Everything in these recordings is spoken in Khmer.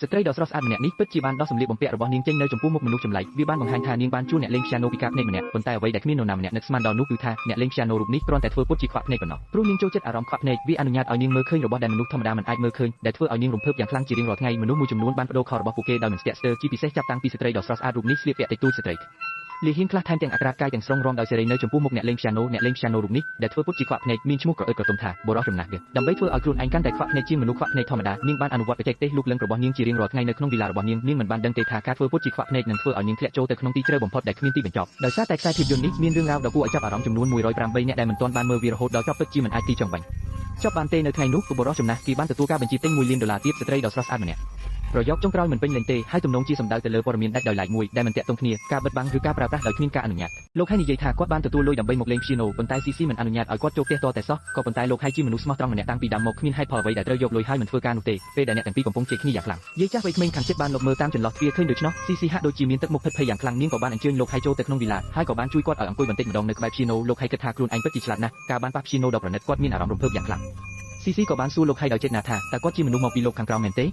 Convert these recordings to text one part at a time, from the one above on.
ស្ត្រីដ៏ស្រស់ស្អាតម្នាក់នេះពិតជាបានដោះសម្លៀកបំពាក់របស់នាងចេញនៅចំពោះមុខមនុស្សចម្លែកវាបានបង្ហាញថានាងបានជួលអ្នកលេងព្យ៉ាណូពីការភ្នែកម្នាក់ប៉ុន្តែអ្វីដែលគ្មាននរណាម្នាក់នឹកស្មានដល់នោះគឺថាអ្នកលេងព្យ៉ាណូរូបនេះគ្រាន់តែធ្វើពុតជាខ្វាក់ភ្នែកប៉ុណ្ណោះព្រោះនាងចូលចិត្តអារម្មណ៍ខ្វាក់ភ្នែកវាអនុញ្ញាតឲ្យនាងមើលឃើញរបស់ដែលមនុស្សធម្មតាមិនអាចមើលឃើញដែលធ្វើឲ្យនាងរំភើបយ៉ាងខ្លាំងជារៀងរាល់ថ្ងៃមនុស្សមួយចំនួនបានបដូរខោរបស់ពួកគេដោយមិនស្ទាក់ស្ទើរជាពិសេសចាប់តាំងពីស្ត្រីដ៏ស្រស់ស្អាតរូបនេះស្លៀកពាក់តិចតួចស្ត្រីលាហ៊ានខ្លះថែមទាំងអក្សរកាយទាំងស្រុងរំដោយសេរីនៅចំពោះមុខអ្នកលេងព្យ៉ាណូរូបនេះដែលធ្វើពុតជាខ្វាក់ភ្នែកមានឈ្មោះក្រអឺតក្រទុំថាបរោះចំណាស់វាដើម្បីធ្វើឲ្យខ្លួនឯងកាន់តែខ្វាក់ភ្នែកជាងមនុស្សខ្វាក់ភ្នែកធម្មតានាងបានអនុវត្តបច្ចេកទេសលូកលឹងរបស់នាងជារៀងរាល់ថ្ងៃនៅក្នុងវិឡារបស់នាងមិនបានដឹងទេថាការធ្វើពុតជាខ្វាក់ភ្នែកនឹងធ្វើឲ្យនាងធ្លាក់ចូលទៅក្នុងទីជ្រៅបំផុតដែលគ្មានទីបញ្ចប់ដោយសារតែខ្សែភាពយន្តនេះមានរឿងរ៉ាវដ៏គួរឲ្យចាប់អារម្មណ៍ចំនួន108នាក់ដែលមិនទាន់បានមើលវារហូតដល់ចប់ពិតជាមិនអាចទីចង់បាញ់ចប់បានទេនៅថ្ងៃនោះបរោះចំណាស់គេបានទទួលការបញ្ជាទិញ$1 លានទៀតស្ត្រីដ៏ស្រស់ស្អាតម្នាក់ប្រយោគចុងក្រោយមិនពេញលេញទេហើយទំនងជាសំដៅទៅលើព័ត៌មានដាច់ដោយឡែកមួយដែលមិនតាក់ទងគ្នាការបិទបាំងឬការប្រើប្រាស់ដោយគ្មានការអនុញ្ញាតលោកហើយនិយាយថាគាត់បានទទួលលុយដើម្បីមកលេងព្យ៉ាណូប៉ុន្តែ CC មិនអនុញ្ញាតឲ្យគាត់ចូលផ្ទះតតែសោះក៏ប៉ុន្តែលោកហើយជាមនុស្សស្មោះត្រង់ម្នាក់តាំងពីដើមមកគ្មានហេតុផលអ្វីដែលត្រូវយកលុយហើយមិនធ្វើការនោះទេពេលដែលអ្នកទាំងពីរកំពុងជេរគ្នាយ៉ាងខ្លាំងយាយចាស់វ័យក្មេងខាងជិតបានលបមើលតាមចន្លោះទ្វារឃើញដូច្នោះ CC ហាក់ដូចជាមានទឹកមុខភិតភ័យយ៉ាងខ្លាំងនាងក៏បានអញ្ជើញលោកហើយចូលទៅក្នុងវិឡាហើយក៏បានជួយគាត់ឲ្យអង្គុយបន្តិចម្ដងនៅក្បែរព្យាណូលោកហើយគិតថាខ្លួនឯងពិតជាឆ្លាតណាស់ការបានប៉ះព្យាណូដ៏ប្រណិតគាត់មានអារម្មណ៍រំភើបយ៉ាងខ្លាំង CC ក៏បានសួរលោកហើយដោយចេតនាថាតើគាត់ជាមនុស្សមកពីលោកខាងក្រោមមែនទេ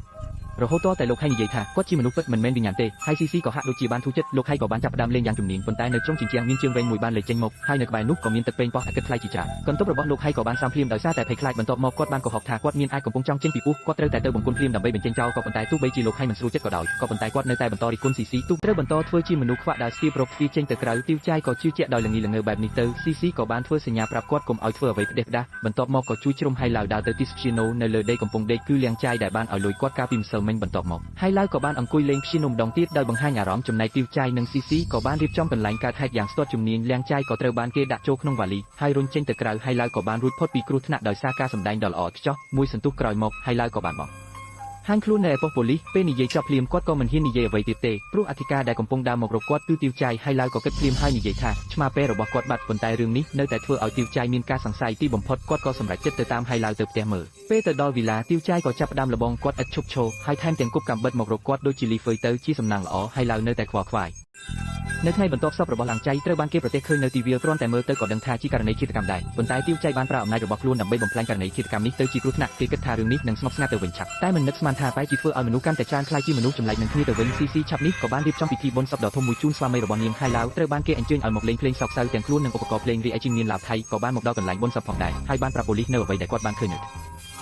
រហូតតែលោកហើយនិយាយថាគាត់ជាមនុស្សពិតមិនមែនវិញ្ញាណទេហើយ CC ក៏ហាក់ដូចជាបានធូរចិត្តលោកហើយក៏បានចាប់ផ្ដើមលេងយ៉ាងជំនាញប៉ុន្តែនៅtrongជញ្ជាំងមានជើងវែងមួយបានលេចចេញមកហើយនៅក្បែរនោះក៏មានទឹកពេញប៉ោះអាកិតខ្លាយជាច្រើនកន្ទប់របស់លោកហើយក៏បានសាំភ្លាមដោយសារតែភ័យខ្លាចបន្ទាប់មកគាត់បានកុហកថាគាត់មានអាចកំពុងចង់ចេញពីពោះគាត់ត្រូវតែទៅបង្គន់ភ្លាមដើម្បីបញ្ចេញចោលក៏ប៉ុន្តែទោះបីជាលោកហើយមិនស្រួលចិត្តក៏ដោយក៏ប៉ុន្តែគាត់នៅតែបន្តរិះគន់ CC ទូកត្រូវបន្តធ្វើជាមនុស្សខ្វាក់ដែលស្ទាបរកទ្វារចេញទៅក្រៅទីវចាយក៏ជឿជាក់ដោយល្ងីល្ងើបែបនេះទៅ CC ក៏បានធ្វើសញ្ញាប្រាប់គាត់កុំឲ្យធ្វើអ្វីផ្ដេសផ្ដាសបន្ទាប់មកក៏ជួយជ្រុំហើយឡាវដើរទៅទីព្យាណូនៅលើដីកំពុងដេកគឺលៀងចាយដែលបានឲ្យលុយគាត់កាលពីម្សិលមិញបន្ទាប់មកហើយឡាវក៏បានអង្គុយលេងព្យាណូម្ដងទៀតដោយបង្ហាញអារម្មណ៍ចំណែកទីវចាយនិង CC ក៏បានរៀបចំកន្លែងកើតហេតុយ៉ាងស្ទាត់ជំនាញលៀងចាយក៏ត្រូវបានគេដាក់ចូលក្នុងវ៉ាលីហើយរុញចេញទៅក្រៅហើយឡាវក៏បានរួចផុតពីគ្រោះថ្នាក់ដោយសារការសម្ដែងដ៏ល្អឥតខ្ចោះមួយសន្ទុះក្រោយមកហើយឡាវក៏បានមកហាញខ្លួននៅឯប៉ុស្តិ៍ប៉ូលីសពេលនិយាយចប់ភ្លាមគាត់ក៏មិនហ៊ាននិយាយអ្វីទៀតទេព្រោះអធិការដែលកំពុងដើរមករកគាត់គឺទីវចាយហើយឡាវក៏គិតភ្លាមហើយនិយាយថាឆ្មាពេលរបស់គាត់បាត់ប៉ុន្តែរឿងនេះនៅតែធ្វើឲ្យទីវចាយមានការសង្ស័យទីបំផុតគាត់ក៏សម្រេចចិត្តទៅតាមហើយឡាវទៅផ្ទះមើលពេលទៅដល់វីឡាទីវចាយក៏ចាប់ផ្ដើមលបងគាត់ឥតឈប់ឈរហើយថែមទាំងគប់កាំបិតមករកគាត់ដូចជាលីហ្វឺយទៅជាសំណាងល្អហើយឡាវនៅតែខ្វល់ខ្វាយនៅថ្ងៃបន្ទាប់សពរបស់ឡាំងចៃត្រូវបានគេប្រទះឃើញនៅទីវាលគ្រាន់តែមើលទៅក៏ដឹងថាជាករណីឃាតកម្មដែរប៉ុន្តែទីវចៃបានប្រើអំណាចរបស់ខ្លួនដើម្បីបំផ្លាញករណីឃាតកម្មនេះទៅជាគ្រោះថ្នាក់គេគិតថារឿងនេះនឹងស្ងប់ស្ងាត់ទៅវិញឆាប់តែមិននឹកស្មានថាបែរជាធ្វើឲ្យមនុស្សកាន់តែច្រើនខ្លាចជាមនុស្សចម្លែកនឹងគ្នាទៅវិញ CC ឆាប់នេះក៏បានរៀបចំពិធីបុណ្យសពដ៏ធំមួយជូនស្វាមីរបស់នាងហើយឡាវត្រូវបានគេអញ្ជើញឲ្យមកលេងភ្លេងសោកសៅទាំងខ្លួននិងឧបករណ៍ភ្លេងរីឯជាងនាងឡាវថៃក៏បានមកដល់កន្លែងបុណ្យសពផងដែរហើយបានប្រាប់ប៉ូលីសនៅអ្វីដែលគាត់បានឃើញន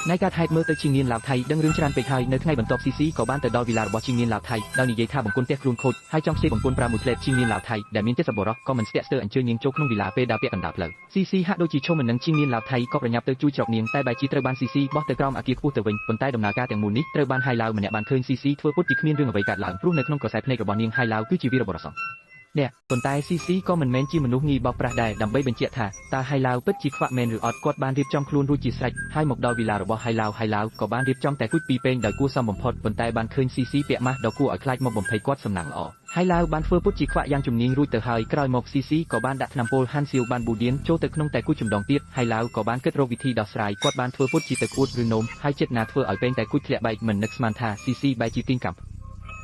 ៅនៃការហេតុមើលទៅជាងនាងឡាវថៃដឹងរឿងច្រើនពេកហើយនៅថ្ងៃបន្ទាប់ CC ក៏បានទៅដល់វីឡារបស់ជាងនាងឡាវថៃដោយនិយាយថាបង្គន់ផ្ទះខ្លួនខូចហើយចង់ខ្ចីបង្គន់ប្រាមួយផ្លែតជាងនាងឡាវថៃដែលមាន70បរោះក៏មិនស្ទាក់ស្ទើរអញ្ជើញនាងចូលក្នុងវីឡាពេលដើរពាក់កណ្ដាលផ្លូវ CC ហាក់ដូចជាឈុំមិននឹងជាងនាងឡាវថៃក៏ប្រញាប់ទៅជួយច្រកនាងតែបែរជាត្រូវបាន CC បោះទៅក្រោមអគារខ្ពស់ទៅវិញប៉ុន្តែដំណើរការទាំងមូលនេះត្រូវបានហើយឡាវម្នាក់បានឃើញ CC ធ្វើពុតជាគ្មានរឿងអ្វីកើតឡើងព្រោះនៅក្នុងក្រសែភ្នែករបស់នាងហើយឡាវគឺជាវីរបុរសនេះប៉ុន្តែ CC ក៏មិនមែនជាមនុស្សងាយបោកប្រាស់ដែរដើម្បីបញ្ជាក់ថាតើហើយឡាវពិតជាខ្វាក់មែនឬអត់គាត់បានរៀបចំខ្លួនរួចជាស្រេចហើយមកដល់វីឡារបស់ហើយឡាវក៏បានរៀបចំតែគូចពីរពេងដោយគួរសមបំផុតប៉ុន្តែបានឃើញ CC ពាក់ម៉ាស់ដ៏គួរឲ្យខ្លាចមកបំភ័យគាត់សំណាងល្អហើយឡាវបានធ្វើពុតជាខ្វាក់យ៉ាងជំនាញរួចទៅហើយក្រោយមក CC ក៏បានដាក់ថ្នាំពុលហាន់សៀវបានប៊ូឌៀនចូលទៅក្នុងតែគូចចម្ដងទៀតហើយឡាវក៏បានគិតរកវិធីដោះស្រាយគាត់បានធ្វើពុតជាទឹកអួតឬនោមហើយចិត្តណាធ្វើឲ្យពេងតែគូចធ្លាក់បែកមិននឹកស្មានថា CC បែរជាទីងកាប់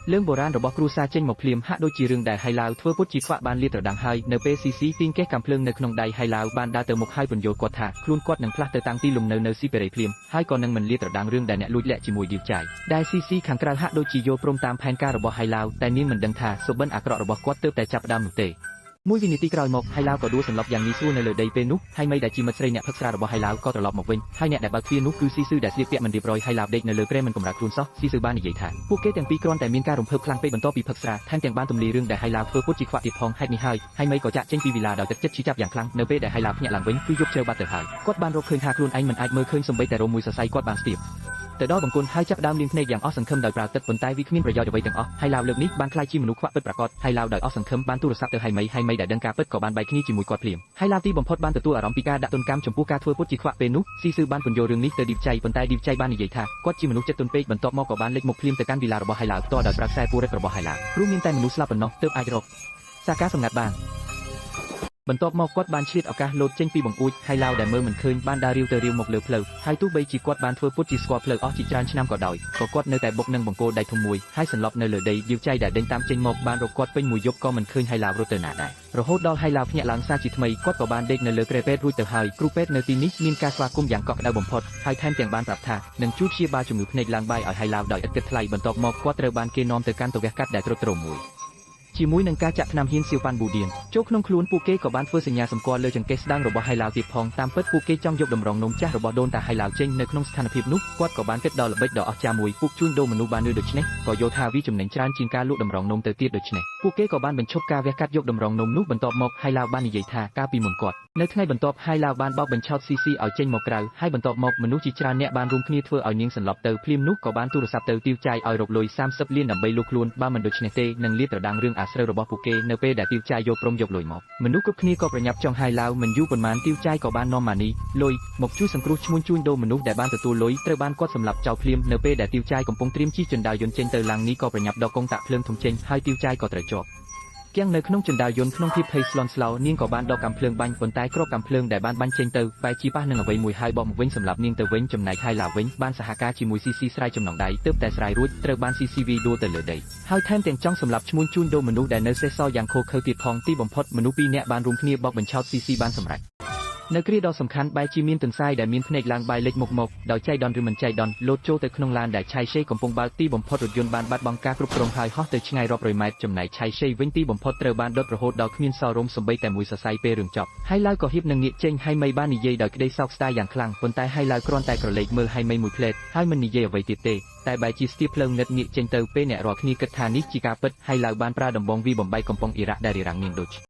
លឿងបុរាណរបស់គ្រូសាចេញមកភ្លាមហាក់ដូចជារឿងដែលហើយឡាវធ្វើពុតជាខ្វាក់បានលាតត្រដាងហើយនៅពេល CC ទីងកេះកាំភ្លើងនៅក្នុងដៃហើយឡាវបានដើរទៅមុខហើយពន្យល់គាត់ថាខ្លួនគាត់នឹងផ្លាស់ទៅតាំងទីលំនៅនៅស៊ីបេរីភ្លាមហើយក៏នឹងមិនលាតត្រដាងរឿងដែលអ្នកលួចលាក់ជាមួយឌីវចាយដែល CC ខាងក្រៅហាក់ដូចជាយល់ព្រមតាមផែនការរបស់ហើយឡាវតែនាងមិនដឹងថាសុបិនអាក្រក់របស់គាត់ទើបតែចាប់ផ្ដើមនោះទេមួយវិនាទីក្រោយមកហើយឡាវក៏ដួលសន្លប់យ៉ាងងាយស្រួលនៅលើដីពេលនោះហើយមីដែលជាមិត្តស្រីអ្នកផឹកស្រារបស់ហើយឡាវក៏ត្រឡប់មកវិញហើយអ្នកដែលបើកទ្វារនោះគឺស៊ីស៊ឺដែលស្លៀកពាក់មិនរៀបរយហើយឡាវដេកនៅលើគ្រែមិនកម្រើកខ្លួនសោះស៊ីស៊ឺបាននិយាយថាពួកគេទាំងពីរគ្រាន់តែមានការរំភើបខ្លាំងពេកបន្ទាប់ពីផឹកស្រាថែមទាំងបានទម្លាយរឿងដែលហើយឡាវធ្វើពុតជាខ្វាក់ទៀតផងហេតុនេះហើយមីក៏ចាក់ចេញពីវីឡាដោយទឹកចិត្តឈឺចាប់យ៉ាងខ្លាំងនៅពេលដែលហើយឡាវភ្ញាក់ឡើងវិញគឺយប់ជ្រៅបាត់ទៅហើយគាត់បានរកឃើញថាខ្លួនឯងមិនអាចមើលឃើញសូម្បីតែរោមមួយសរសៃគាត់បានស្ទាបទៅដល់បង្គន់ហើយចាប់ដើមលាងភ្នែកយ៉ាងអស់សង្ឃឹមដោយប្រើទឹកប៉ុន្តែវាគ្មានប្រយោជន៍អ្វីទាំងអស់ហើយឡាវលើកនេះបានខ្លាចជាមនុស្សខ្វាក់ពិតប្រាកដហើយឡាវដោយអស់សង្ឃឹមបានទូរស័ព្ទទៅហើយមីដែលដឹងការពិតក៏បានបែកគ្នាជាមួយគាត់ភ្លាមហើយឡាវទីបំផុតបានទទួលអារម្មណ៍ពីការដាក់ទណ្ឌកម្មចំពោះការធ្វើពុតជាខ្វាក់ពេលនោះស៊ីស៊ឺបានពន្យល់រឿងនេះទៅឌីវចៃប៉ុន្តែឌីវចៃបាននិយាយថាគាត់ជាមនុស្សចិត្តទន់ពេកបន្ទាប់មកក៏បានលេចមុខភ្លាមទៅកាន់វីឡារបស់ហើយឡាវផ្ទាល់ដោយប្រើខ្សែពួររឹតរបស់ហើយឡាវព្រោះមានតែមនុស្សស្លាប់ប៉ុណ្ណោះទើបអាចរកសារការសម្ងាត់បាន បន្ទាប់មកគាត់បានឆ្លៀតឱកាសលោតចេញពីបង្អួចហើយឡាវដែលមើលមិនឃើញបានដើររាវទៅរាវមកលើផ្លូវហើយទោះបីជាគាត់បានធ្វើពុតជាស្គាល់ផ្លូវអស់ជាច្រើនឆ្នាំក៏ដោយក៏គាត់នៅតែបុកនឹងបង្គោលដៃធំមួយហើយសន្លប់នៅលើដីដៀវចៃដែលដេញតាមចេញមកបានរកគាត់ពេញមួយយប់ក៏មិនឃើញហើយឡាវរត់ទៅណាដែររហូតដល់ហើយឡាវភ្ញាក់ឡើងសារជាថ្មីគាត់ក៏បានដេកនៅលើគ្រែពេទ្យរួចទៅហើយគ្រូពេទ្យនៅទីនេះមានការស្វាគមន៍យ៉ាងកក់ក្ដៅបំផុតហើយថែមទាំងបានប្រាប់ថានឹងជួយព្យាបាលជំងឺភ្នែកឡើងបាយឲ្យហើយឡាវដោយឥតគិតថ្លៃបន្ទាប់មកគាត់ត្រូវបានគេនាំទៅកាន់ទៅវះកាត់ដែលទ្រុឌទ្រោមមួយជាមួយនឹងការចាក់ថ្នាំហ៊ានសៀវប៉ាន់ប៊ូឌៀនចូលក្នុងខ្លួនពួកគេក៏បានធ្វើសញ្ញាសម្គាល់លើចង្កេះស្ដាងរបស់ហៃឡាវទៀតផងតាមពិតពួកគេចង់យកតម្រងនោមចាស់របស់ដូនតាហៃឡាវចេញនៅក្នុងស្ថានភាពនោះគាត់ក៏បានគិតដល់ល្បិចដ៏អស្ចារ្យមួយពួកជួញដូរមនុស្សបានលឺដូច្នេះក៏យល់ថាវាចំណេញច្រើនជាងការលក់តម្រងនោមទៅទៀតដូច្នេះពួកគេក៏បានបញ្ឈប់ការវះកាត់យកតម្រងនោមនោះបន្ទាប់មកហៃឡាវបាននិយាយថាកាលពីមុនគាត់នៅថ្ងៃបន្ទាប់ហៃឡាវបានបោកបញ្ឆោតស៊ីស៊ីឲ្យចេញមកក្រៅហើយបន្ទាប់មកមនុស្សជាច្រើនអ្នកបានរួមគ្នាធ្វើឲ្យនាងសន្លប់ទៅភ្លាមនោះក៏បានទូរស័ព្ទទៅទាវចាយឲ្យរកលុយ30លានដើម្បីលុបខ្លួនបើមិនដូច្នេះទេនឹងលាតត្រដាងរឿងអាស្រូវរបស់ពួកគេនៅពេលដែលទាវចាយយកព្រមយកលុយមកមនុស្សគ្រប់គ្នាក៏ប្រញាប់ចង់ហៃឡាវមិនយូរប៉ុន្មានទាវចាយក៏បាននាំម៉ានីលុយមកជួយសង្គ្រោះឈ្មួញជួញដូរមនុស្សដែលបានទទួលលុយត្រូវបានគាត់សម្លាប់ចោលភ្លាមនៅពេលដែលទាវចាយកំពុងត្រៀមជិះជណ្ដើរយន្តចេញទៅឡាំងនេះក៏ប្រញាប់ដកកងតាក់ភ្លើងធំចេញហើយទាវចាយក៏ត្រូវជាប់គៀងនៅក្នុងជណ្ដើរយន្តក្នុងភាពភ័យស្លន់ស្លោនាងក៏បានដកកាំភ្លើងបាញ់ប៉ុន្តែគ្រាប់កាំភ្លើងដែលបានបាញ់ចេញទៅបែរជាប៉ះនឹងអ្វីមួយហើយបកមកវិញសម្រាប់នាងទៅវិញចំណែកហៃឡាវវិញបានសហការជាមួយស៊ីស៊ីស្រ័យចំណងដៃទើបតែស្រ័យរួចត្រូវបានស៊ីស៊ីវីដួលទៅលើដីហើយថែមទាំងចង់សម្លាប់ឈ្មួញជួញដូរមនុស្សដែលនៅសេសសល់យ៉ាងឃោរឃៅទៀតផងទីបំផុតមនុស្សពីរនាក់បានរួមគ្នាបោកបញ្ឆោតស៊ីស៊ីបានសម្រេចនៅគ្រាដ៏សំខាន់បែរជាមានទន្សាយដែលមានភ្នែកឡើងបាយលេចមុខមកដោយចៃដន្យឬមិនចៃដន្យលោតចូលទៅក្នុងឡានដែលឆៃឆេកំពុងបើកទីបំផុតរថយន្តបានបាត់បង់ការគ្រប់គ្រងហើយហោះទៅឆ្ងាយរាប់រយម៉ែត្រចំណែកឆៃឆេវិញទីបំផុតត្រូវបានដុតរហូតដល់គ្មានសល់រោមសំបីតែមួយសរសៃពេលរឿងចប់ហើយឡាវក៏ហៀបនឹងងាកចេញហើយមីបាននិយាយដោយក្តីសោកស្ដាយយ៉ាងខ្លាំងប៉ុន្តែហើយឡាវគ្រាន់តែក្រឡេកមើលហើយមីមួយផ្លែតហើយមិននិយាយអ្វីទៀតទេតែបែរជាស្ទាបភ្លើងងឹតងាកចេញទៅពេលអ្នករាល់គ្នាគិតថានេះជាការពិតហើយឡាវបានប្រើដំបងវាបំបីកំប៉ុងអ៊ីរ៉ាក់ដែលរារាំងនាងដូច